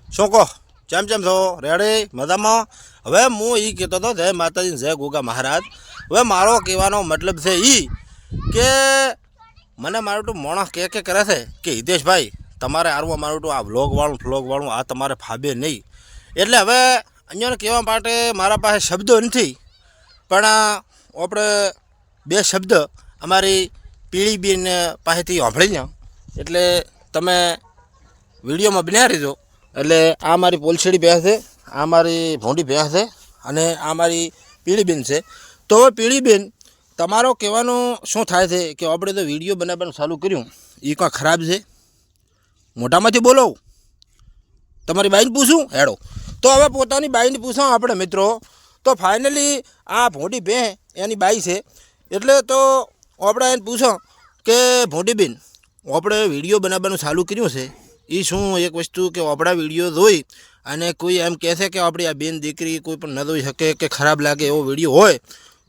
શું કહો? ચેમ છો? રેડી મજામાં? હવે હું એ કહેતો હતો જય માતાજી જય ગોગા મહારાજ. હવે મારો કહેવાનો મતલબ છે એ કે મને મારું તો માણસ કે કરે છે કે હિતેશભાઈ તમારે આરવું મારું તો આ વ્લોગવાળું આ તમારે ફાબે નહીં. એટલે હવે અહીંયા કહેવા માટે મારા પાસે શબ્દો નથી, પણ આપણે બે શબ્દ અમારી પીળીબેન પાસેથી સાંભળી લો. એટલે તમે વિડીયોમાં બન્યા રહીજો. એટલે આ મારી પોલસેડી ભેંસ છે, આ મારી ભોંડી ભેંસ છે અને આ મારી પીળીબેન છે. તો પીળીબેન તમારો કહેવાનું શું થાય છે કે આપણે તો વિડીયો બનાવવાનું ચાલુ કર્યું એ કાં ખરાબ છે? મોટામાંથી બોલો, તમારી બાઈને પૂછું હેડો. તો હવે પોતાની બાઈને પૂછો આપણે મિત્રો. તો ફાઇનલી આ ભોંડી ભેં એની બાઈ છે. એટલે તો આપણે એને પૂછો કે ભોંડીબેન આપણે વિડીયો બનાવવાનું ચાલુ કર્યું છે એ શું એક વસ્તુ કે આપણા વિડીયો જોઈ અને કોઈ એમ કહેશે કે આપણી આ બેન દીકરી કોઈ પણ ન જોઈ શકે કે ખરાબ લાગે એવો વિડીયો હોય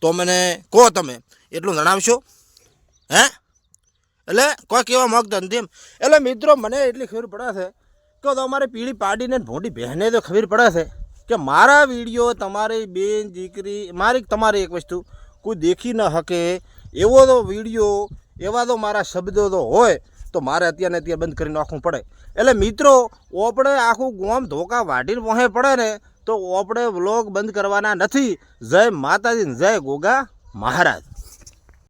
તો મને કહો, તમે એટલું જણાવશો હે? એટલે કોઈ કહેવા માગતા નથી એમ. એટલે મિત્રો મને એટલી ખબર પડે છે કે તમારે પીળી પાડીને ભોંડી બહેને તો ખબર પડે છે કે મારા વિડીયો તમારી બેન દીકરી મારી તમારી એક વસ્તુ કોઈ દેખી ન શકે એવો તો વિડીયો એવા તો મારા શબ્દો તો હોય તો મારે અત્યારે બંધ કરી નાખવું પડે. એટલે મિત્રો આપણે આખું ગામ ધોકા વાઢીને પહોંચે પડે ને તો આપણે વ્લોગ બંધ કરવાના નથી. જય માતાજી જય ગોગા મહારાજ.